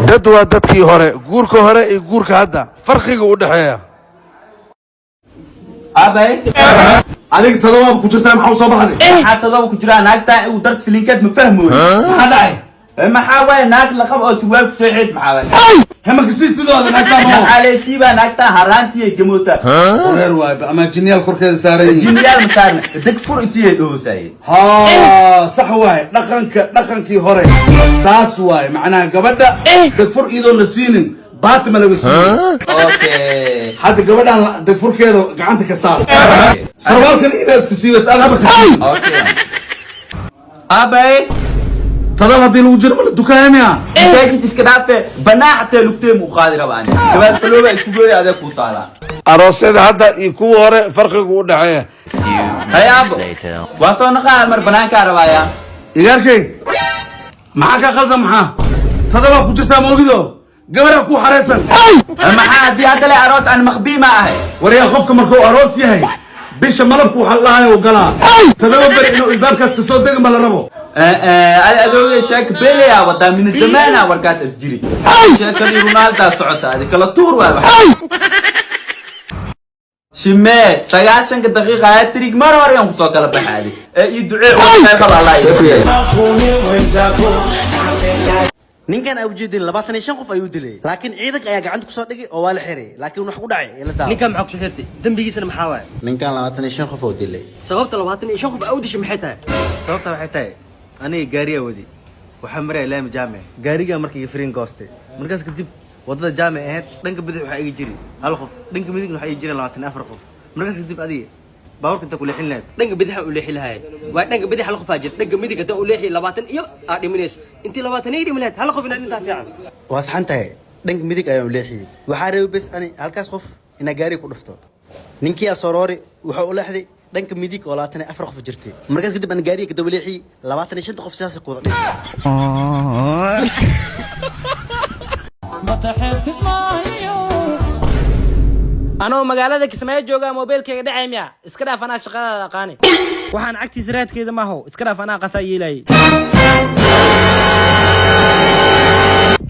dad waa dadkii hore guurka hore iyo guurka hadda farqiga u dhaxeeya abay adiga tadawab ku jirtaa maxaa soo baxday maxaa tadawab ku jiraa naagta uu dad filinkeed ma fahmooyo maxaa dhacay maxaa way naag la qabo oo suwaal ku soo xid maxaa way hama kasi tudooda naagta ma xaaleysiiba naagta haraantii gamoosa reer waay ama jiniyal korkeeda saaray jiniyal masaarna dad fur isii dhoosay ha sax waay dhaqankii hore saas waay macnaha gabadha dad fur idoo la siinin baatma laga siiyay okay hadda gabadhan dad furkeeda gacanta ka saar sarwaalkan idaas ka siibas adaba ka siibay okay abay tadaba hadii lagu jiro ma dukaamaya saajid iska dhaafe banaa xataa lugtay mu qaadi rabaan gabadh falooba isku adeeg ku taala aroosada hadda iyo kuwa hore farqiga u dhaxeeya hayaabo waa soo naqaa mar banaanka rabaya igarkay maxaa ka qaldan maxaa tadaba ku jirtaa moogido gabadha ku xareysan maxaa hadii hadda la aroos aan maqbiima ahay wariya qofka markuu aroos yahay bisha malabku waxa la hayo galaa tadaba bari inuu ilbaabkaas ka soo degmo la rabo adooga sheek beelaya wada min zamaana warkaas asjiri sheekadii Ronaldo socota adi kala tuur waa shimee 90 daqiiqo ay tirig mar hore aan ku soo kala baxaadi ii ducee oo sheekh Allah ninkan ay ujeedin 25 qof ayuu dilay laakiin ciidanka ayaa gacanta ku soo dhigay oo waa la xiray laakiin wax ku dhacay ila taa ninkan maxaa ku soo xirtay dambigiisana maxaa waay ninkan 25 qof oo dilay sababta 25 qof ay u dishay maxay tahay sababta waxay tahay aniga gaariga wadi waxa maray laam jaamac gaariga markii firiin goostay markaas kadib wadada jaamac ahayd dhanka bidix waxa iga jiri hal qof dhanka midig waxa iga jiri 24 qof markaas kadib adiga باورك انت كل حين لعب دنق بدح ولي حلها واي دنق بدح حلقه فاجر دنق ميدق انت ولي 20 iyo aad dhimanayso intii 20 ay dhiman lahayd hal qof inaan inta fiican waa saxantahay dhanka midig ayaan u leexiyay waxa reeb bas ani halkaas qof ina gaari ku dhufto ninkii asoroori wuxuu u leexday dhanka midig oo 24 qof jirtay markaas kadib aan gaariga ka daba leexiyay 25 qof sidaas ku wada dhigay أنا مقالة كسماية جوجا موبايل كي دعي ميا إسكراف أنا شغالة قاني waxaan cagtiis raad keeda ma aho iska dhaaf anaa qasayilay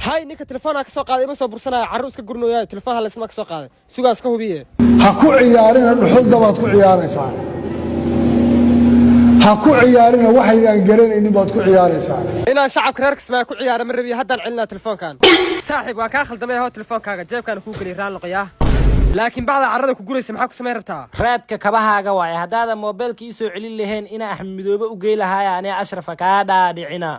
hay ninka telefoonka ka soo qaaday ma soo bursanaa carruus ka gurnooyaa telefoonka la isma ka soo qaaday sugaas ka hubiye ha ku ciyaarina dhuxul dabaad ku ciyaaraysaa ha ku ciyaarina waxaydan garanaynin baad ku ciyaaraysaa inaan shacabka reer Kismaayo ku ciyaaro ma rabiyo haddaan cilnaa telefoonkan saaxiib waa ka khaldamay hoo telefoonkaaga jeebkan ku geli raan loqoyaa laakiin bacda carrada ku guraysa maxaa ku sameyn rabtaa raadka kabahaaga waay haddaada moobilka ii soo celin lahayn inaa axmed midoobe u gey lahaaya aniga ashrafa kaa dhaadhicina